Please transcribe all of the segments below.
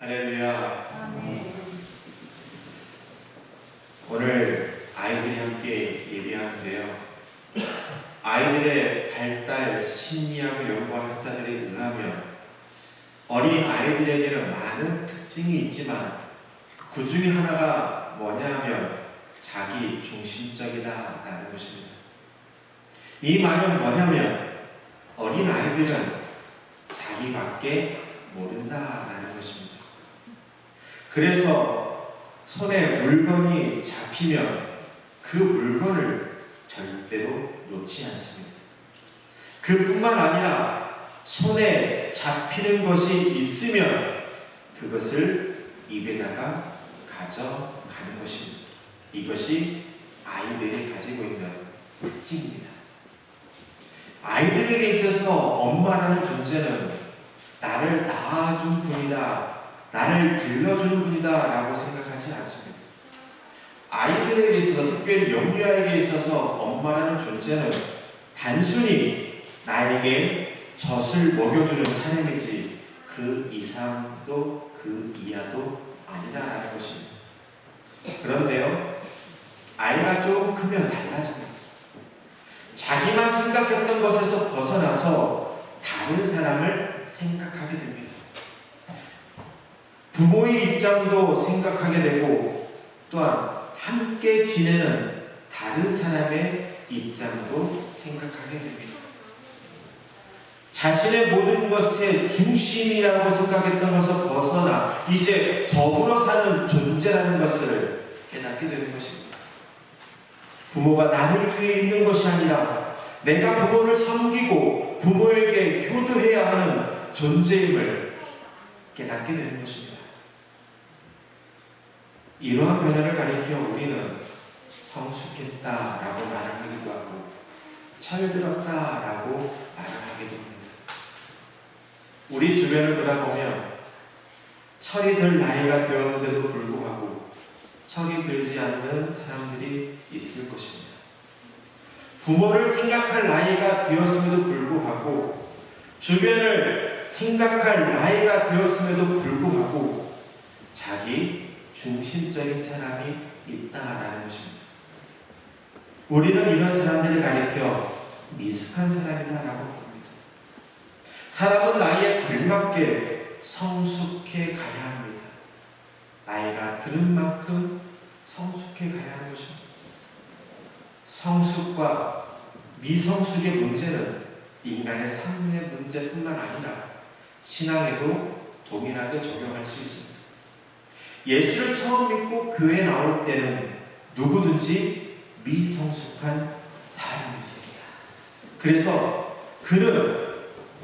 할렐루야. 아멘. 오늘 아이들이 함께 예배하는데요. 아이들의 발달 심리학을 연구한 학자들에 의하면 어린 아이들에게는 많은 특징이 있지만 그 중에 하나가 뭐냐 하면 자기 중심적이다라는 것입니다. 이 말은 뭐냐면 어린 아이들은 자기밖에 모른다라는 것입니다. 그래서 손에 물건이 잡히면 그 물건을 절대로 놓지 않습니다. 그뿐만 아니라 손에 잡히는 것이 있으면 그것을 입에다가 가져가는 것입니다. 이것이 아이들이 가지고 있는 특징입니다. 아이들에게 있어서 엄마라는 존재는 나를 낳아준 분이다, 나를 길러주는 분이다 라고 생각하지 않습니다. 아이들에게 있어서, 특별히 영유아에게 있어서 엄마라는 존재는 단순히 나에게 젖을 먹여주는 사람이지 그 이상도 그 이하도 아니다라는 것입니다. 그런데요, 아이가 조금 크면 달라집니다. 자기만 생각했던 것에서 벗어나서 다른 사람을 생각하게 됩니다. 부모의 입장도 생각하게 되고 또한 함께 지내는 다른 사람의 입장도 생각하게 됩니다. 자신의 모든 것의 중심이라고 생각했던 것에서 벗어나 이제 더불어 사는 존재라는 것을 깨닫게 되는 것입니다. 부모가 나를 위해 있는 것이 아니라 내가 부모를 섬기고 부모에게 효도해야 하는 존재임을 깨닫게 되는 것입니다. 이러한 변화를 가리켜 우리는 성숙했다라고 말을 하기도 하고 철들었다라고 말을 하기도 합니다. 우리 주변을 돌아보면 철이 들 나이가 되었는데도 불구하고 철이 들지 않는 사람들이 있을 것입니다. 부모를 생각할 나이가 되었음에도 불구하고 주변을 생각할 나이가 되었음에도 불구하고 자기 중심적인 사람이 있다라는 것입니다. 우리는 이런 사람들을 가리켜 미숙한 사람이다라고 부릅니다. 사람은 나이에 걸맞게 성숙해 가야 합니다. 나이가 들은 만큼 성숙해 가야 하는 것입니다. 성숙과 미성숙의 문제는 인간의 삶의 문제뿐만 아니라 신앙에도 동일하게 적용할 수 있습니다. 예수를 처음 믿고 교회에 나올 때는 누구든지 미성숙한 사람입니다. 그래서 그는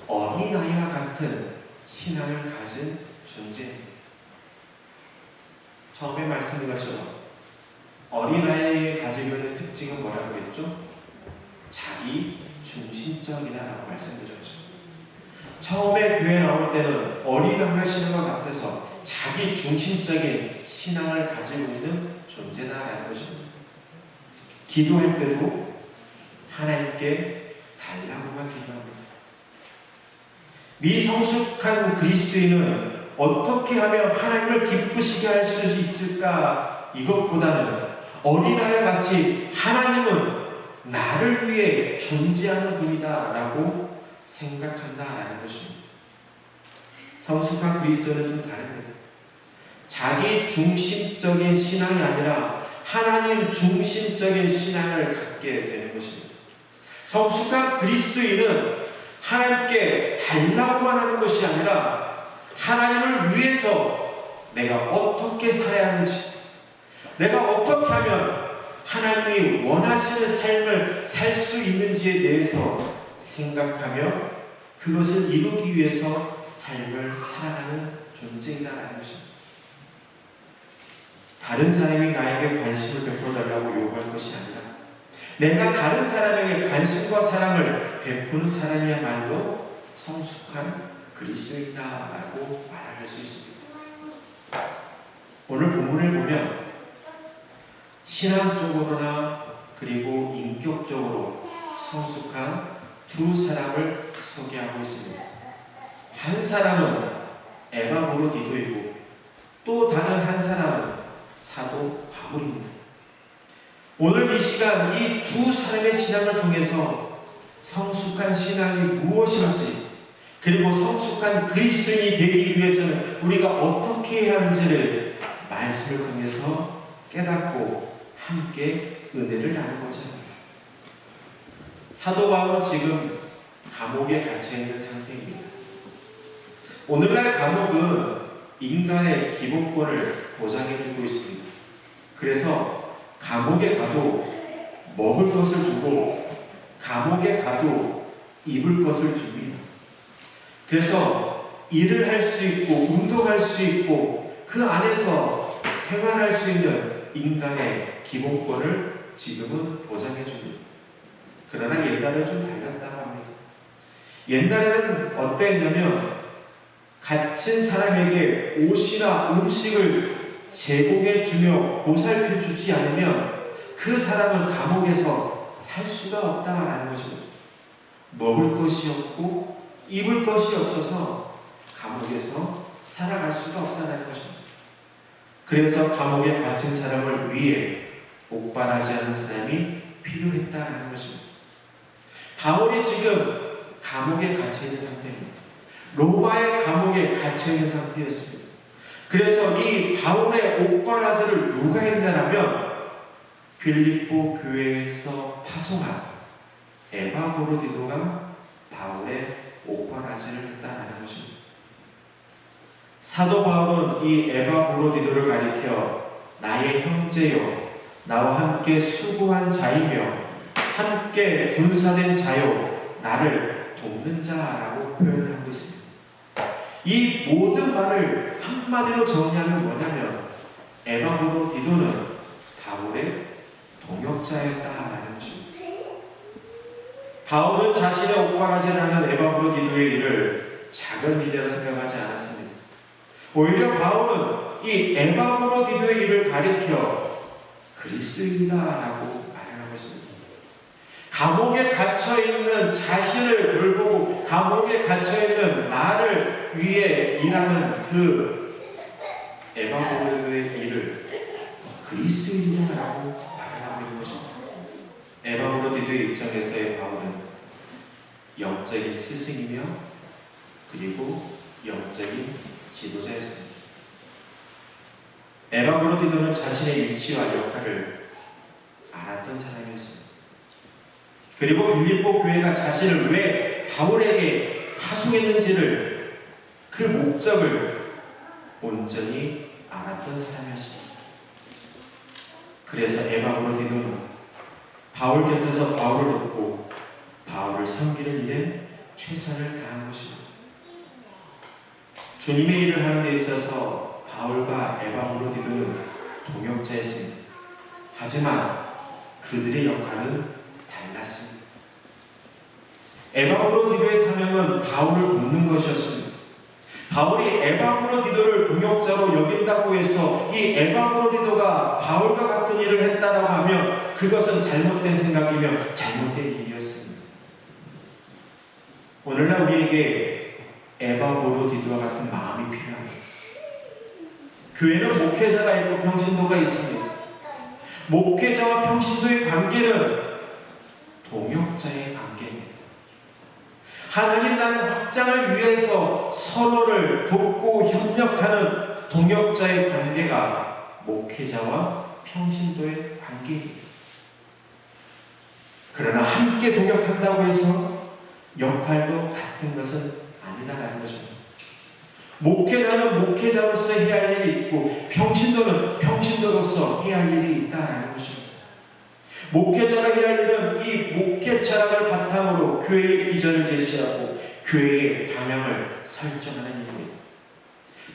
어린아이와 같은 신앙을 가진 존재입니다. 처음에 말씀드린 것처럼 어린아이의 가지고 있는 특징은 뭐라고 했죠? 자기 중심적이다라고 말씀드렸죠. 처음에 교회에 나올 때는 어린아이가 신앙과 같아서 자기 중심적인 신앙을 가지고 있는 존재다라는 것입니다. 기도할 때도 하나님께 달라고만 기도합니다. 미성숙한 그리스도인은 어떻게 하면 하나님을 기쁘시게 할 수 있을까? 이것보다는 어린아이와 같이 하나님은 나를 위해 존재하는 분이다 라고 생각한다라는 것입니다. 성숙한 그리스도는 좀 다릅니다. 자기 중심적인 신앙이 아니라 하나님 중심적인 신앙을 갖게 되는 것입니다. 성숙한 그리스도인은 하나님께 달라고만 하는 것이 아니라 하나님을 위해서 내가 어떻게 살아야 하는지, 내가 어떻게 하면 하나님이 원하시는 삶을 살 수 있는지에 대해서 생각하며 그것을 이루기 위해서 삶을 살아가는 존재이다라는 것입니다. 다른 사람이 나에게 관심을 베풀어달라고 요구할 것이 아니라 내가 다른 사람에게 관심과 사랑을 베푸는 사람이야말로 성숙한 그리스도이다라고 말할 수 있습니다. 오늘 본문을 보면 신앙적으로나 그리고 인격적으로 성숙한 두 사람을 소개하고 있습니다. 한 사람은 에바브로디도이고 또 다른 한 사람은 사도 바울입니다. 오늘 이 시간 이 두 사람의 신앙을 통해서 성숙한 신앙이 무엇인지, 그리고 성숙한 그리스도인이 되기 위해서는 우리가 어떻게 해야 하는지를 말씀을 통해서 깨닫고 함께 은혜를 나누고자 합니다. 사도 바울은 지금 감옥에 갇혀있는 상태입니다. 오늘날 감옥은 인간의 기본권을 보장해주고 있습니다. 그래서 감옥에 가도 먹을 것을 주고 감옥에 가도 입을 것을 줍니다. 그래서 일을 할 수 있고 운동할 수 있고 그 안에서 생활할 수 있는 인간의 기본권을 지금은 보장해 줍니다. 그러나 옛날은 좀 달랐다고 합니다. 옛날에는 어땠냐면 갇힌 사람에게 옷이나 음식을 제공해 주며 보살펴 주지 않으면 그 사람은 감옥에서 살 수가 없다라는 것입니다. 먹을 것이 없고 입을 것이 없어서 감옥에서 살아갈 수가 없다는 것입니다. 그래서 감옥에 갇힌 사람을 위해 옥반하지 않은 사람이 필요했다는 것입니다. 바울이 지금 감옥에 갇혀있는 상태입니다. 로마의 감옥에 갇혀있는 상태였습니다. 그래서 이 바울의 옥반하지를 누가 했냐면 빌립보 교회에서 파송한 에바브로디도가 바울의 옥반하지를 했다는 것입니다. 사도 바울은 이 에바브로디도를 가리켜 나의 형제요, 나와 함께 수고한 자이며 함께 군사된 자요, 나를 돕는 자라고 표현을 하고 있습니다. 이 모든 말을 한마디로 정리하면 뭐냐면 에바브로디도는 바울의 동역자였다라는 것입니다. 바울은 자신의 옥반하지를 하는 에바브로디도의 일을 작은 일이라 생각하지 않았습니다. 오히려 바울은 이 에바브로디도의 일을 가리켜 그리스도인이다라고 말을 하고 있습니다. 감옥에 갇혀있는 자신을 돌보고 감옥에 갇혀있는 나를 위해 일하는 그 에바브로디도의 일을 그리스도인이다라고 말을 하고 있는 것입니다. 에바브로디도의 입장에서의 바울은 영적인 스승이며 그리고 영적인 지도자였습니다. 에바브로디도는 자신의 위치와 역할을 알았던 사람이었습니다. 그리고 빌립보 교회가 자신을 왜 바울에게 파송했는지를 그 목적을 온전히 알았던 사람이었습니다. 그래서 에바브로디도는 바울 곁에서 바울을 돕고 바울을 섬기는 일에 최선을 다한 것입니다. 주님의 일을 하는 데 있어서 바울과 에바브로디도는 동역자였습니다. 하지만 그들의 역할은 달랐습니다. 에바브로디도의 사명은 바울을 돕는 것이었습니다. 바울이 에바브로디도를 동역자로 여긴다고 해서 이 에바브로디도가 바울과 같은 일을 했다라고 하면 그것은 잘못된 생각이며 잘못된 일이었습니다. 오늘날 우리에게 에바브로디도와 같은 마음이 필요합니다. 교회는 목회자가 있고 평신도가 있습니다. 목회자와 평신도의 관계는 동역자의 관계입니다. 하나님 나라의 확장을 위해서 서로를 돕고 협력하는 동역자의 관계가 목회자와 평신도의 관계입니다. 그러나 함께 동역한다고 해서 역할도 같은 것은 아니다라는 것입니다. 목회자는 목회자로서 해야 할 일이 있고 평신도는 평신도로서 해야 할 일이 있다라는 것입니다. 목회자가 해야 할 일은 이 목회 철학을 바탕으로 교회의 비전을 제시하고 교회의 방향을 설정하는 일입니다.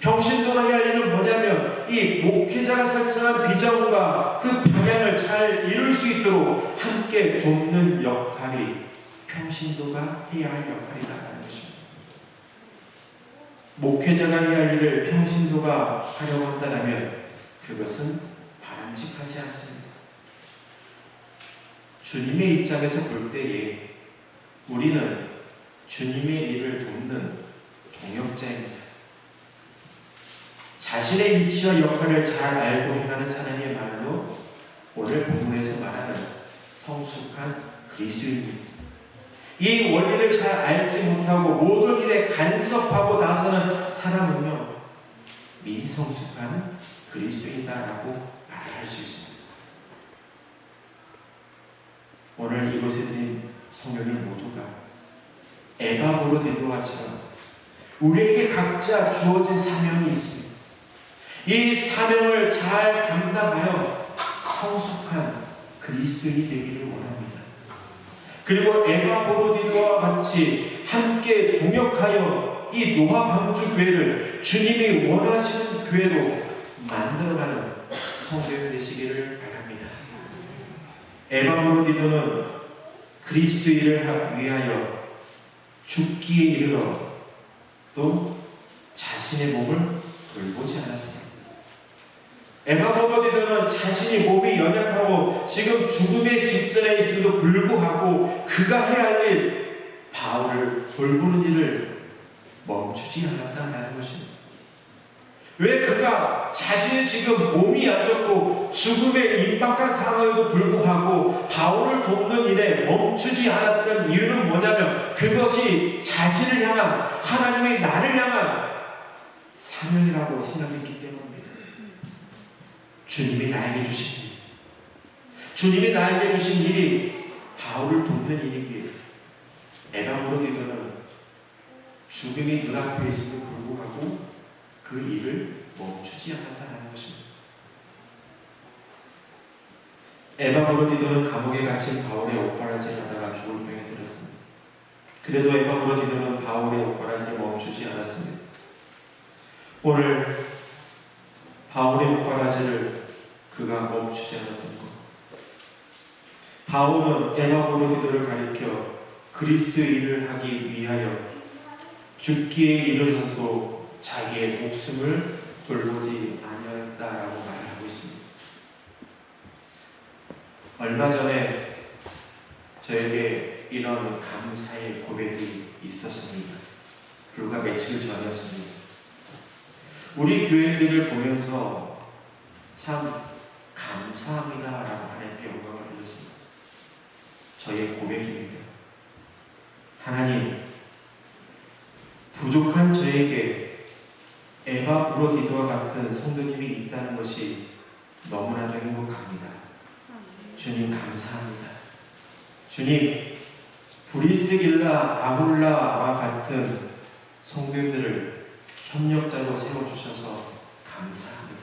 평신도가 해야 할 일은 뭐냐면 이 목회자가 설정한 비전과 그 방향을 잘 이룰 수 있도록 함께 돕는 역할이 평신도가 해야 할 역할이다라는 것입니다. 목회자가 해야 할 일을 평신도가 하려고 한다면 그것은 바람직하지 않습니다. 주님의 입장에서 볼 때에 우리는 주님의 일을 돕는 동역자입니다. 자신의 위치와 역할을 잘 알고 행하는 사람의 말로 오늘 본문에서 말하는 성숙한 그리스도인입니다. 이 원리를 잘 알지 못하고 모든 일에 간섭하고 나서는 사람은요, 미성숙한 그리스도인이다라고 말할 수 있습니다. 오늘 이곳에 드린 성령님 모두가 에바브로디도와처럼 우리에게 각자 주어진 사명이 있습니다. 이 사명을 잘 감당하여 성숙한 그리스도인이 되기를 원합니다. 그리고 에바브로디도와 같이 함께 동역하여 이 노아 방주 교회를 주님이 원하시는 교회로 만들어가는 성도들 되시기를 바랍니다. 에바브로디도는 그리스도 일을 위하여 죽기에 이르러 또 자신의 몸을 돌보지 않았습니다. 에바브로디도는 자신이 몸이 연약하고 지금 죽음의 직전에 있음에도 불구하고 그가 해야 할 일, 바울을 돌보는 일을 멈추지 않았다는 것입니다. 왜 그가 자신이 지금 몸이 안 좋고 죽음에 임박한 상황에도 불구하고 바울을 돕는 일에 멈추지 않았던 이유는 뭐냐면 그것이 자신을 향한 하나님의 나를 향한 사명이라고 생각했기 때문입니다. 주님이 나에게 주신 일, 주님이 나에게 주신 일이 바울을 돕는 일이기에 에바브로디도는 죽음이 눈앞에 있음에도 불구하고 그 일을 멈추지 않았다는 것입니다. 에바브로디도는 감옥에 갇힌 바울의 옥바라지를 하다가 죽을 병에 들었습니다. 그래도 에바브로디도는 바울의 옥바라지를 멈추지 않았습니다. 오늘 바울의 옥바라지를 그가 멈추지 않았던 것. 바울은 에바브로디도를 가리켜 그리스도의 일을 하기 위하여 죽기에 이르러서도 자기의 목숨을 돌보지 아니었다라고 말하고 있습니다. 얼마 전에 저에게 이런 감사의 고백이 있었습니다. 불과 며칠 전이었습니다. 우리 교회들을 보면서 참 감사합니다라고 하나님께 영광을 드렸습니다. 저의 고백입니다. 하나님, 부족한 저에게 에바브로디도와 같은 성도님이 있다는 것이 너무나도 행복합니다. 주님 감사합니다. 주님, 브리스길라 아굴라와 같은 성도님들을 협력자로 세워주셔서 감사합니다.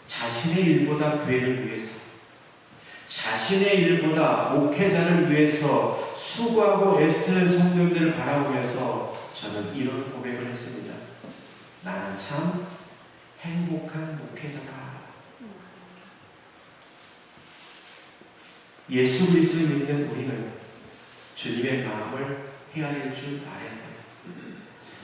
자신의 일보다 교회를 위해서, 자신의 일보다 목회자를 위해서 수고하고 애쓰는 성도님들을 바라보면서 저는 이런 고백을 했습니다. 나는 참 행복한 목회자다. 예수 그리스도를 믿는 우리는 주님의 마음을 헤아릴 줄 알아야 합니다.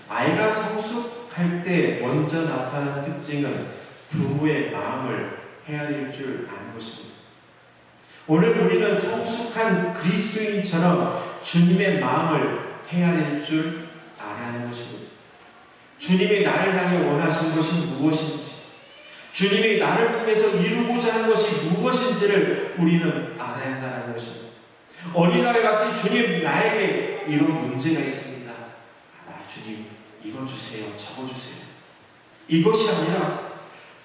아이가 성숙할 때 먼저 나타나는 특징은 부모의 마음을 헤아릴 줄 아는 것입니다. 오늘 우리는 성숙한 그리스도인처럼 주님의 마음을 헤아릴 줄 알아야 하는 것입니다. 주님이 나를 향해 원하시는 것이 무엇인지, 주님이 나를 통해서 이루고자 하는 것이 무엇인지를 우리는 알아야 한다는 것입니다. 어린아이 같이 주님, 나에게 이런 문제가 있습니다. 주님, 이거 주세요, 저거 주세요. 이것이 아니라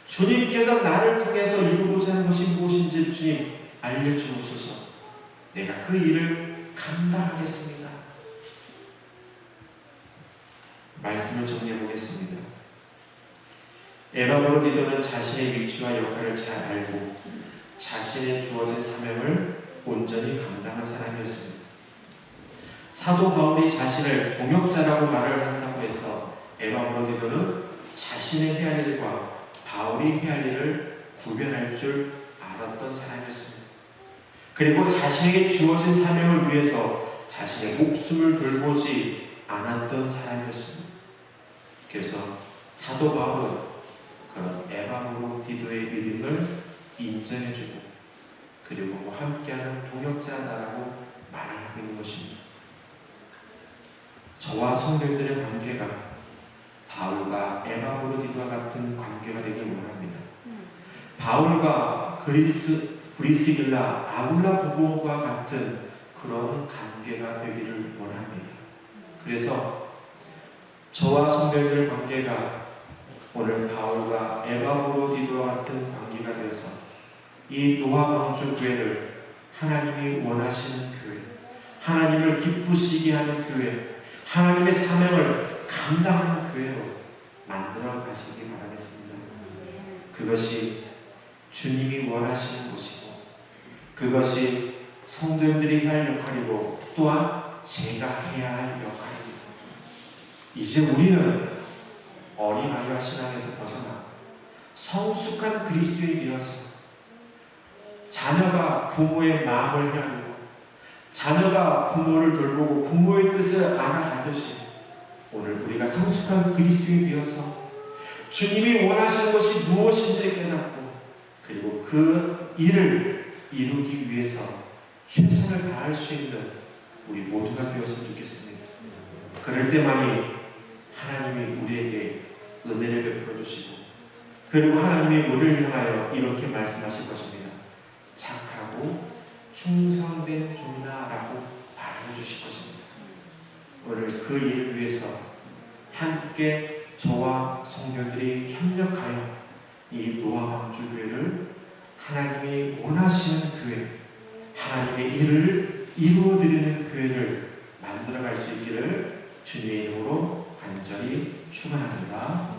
주님께서 나를 통해서 이루고자 하는 것이 무엇인지 주님 알려주옵소서. 내가 그 일을 감당하겠습니다. 말씀을 정리해 보겠습니다. 에바브로디도는 자신의 위치와 역할을 잘 알고 자신의 주어진 사명을 온전히 감당한 사람이었습니다. 사도 바울이 자신을 동역자라고 말을 한다고 해서 에바브로디도는 자신의 해야 할 일과 바울이 해야 할 일을 구별할 줄 알았던 사람이었습니다. 그리고 자신에게 주어진 사명을 위해서 자신의 목숨을 돌보지 않았던 사람이었습니다. 그래서 사도 바울은 그런 에바브로디도의 믿음을 인정해주고 그리고 함께하는 동역자다라고 말하고 있는 것입니다. 저와 성도들의 관계가 바울과 에바브로디와 같은 관계가 되길 원합니다. 바울과 브리스길라, 아굴라 부부와 같은 그런 관계가 되기를 원합니다. 그래서 저와 성도님들 관계가 오늘 바울과 에바브로디와 같은 관계가 되어서 이 노아 방주 교회를 하나님이 원하시는 교회, 하나님을 기쁘시게 하는 교회, 하나님의 사명을 감당하는 교회로 만들어 가시기 바라겠습니다. 그것이 주님이 원하시는 곳이고, 그것이 성도님들이 해야 할 역할이고, 또한 제가 해야 할 역할입니다. 이제 우리는 어린아이와 신앙에서 벗어나 성숙한 그리스도인이 되어서 자녀가 부모의 마음을 헤아리고, 자녀가 부모를 돌보고 부모의 뜻을 알아가듯이 오늘 우리가 성숙한 그리스도인이 되어서 주님이 원하시는 것이 무엇인지 깨닫고, 그리고 그 일을 이루기 위해서 최선을 다할 수 있는 우리 모두가 되었으면 좋겠습니다. 그럴 때만이 하나님이 우리에게 은혜를 베풀어 주시고, 그리고 하나님의 우리를 향하여 이렇게 말씀하실 것입니다. 착하고 충성된 종이다라고 말해 주실 것입니다. 오늘 그 일을 위해서 함께 저와 성도들이 협력하여 이 노아 방주 교회를 하나님이 원하시는 교회, 하나님의 일을 이루어드리는 교회를 만들어갈 수 있기를 주님의 이름으로 간절히 축원합니다.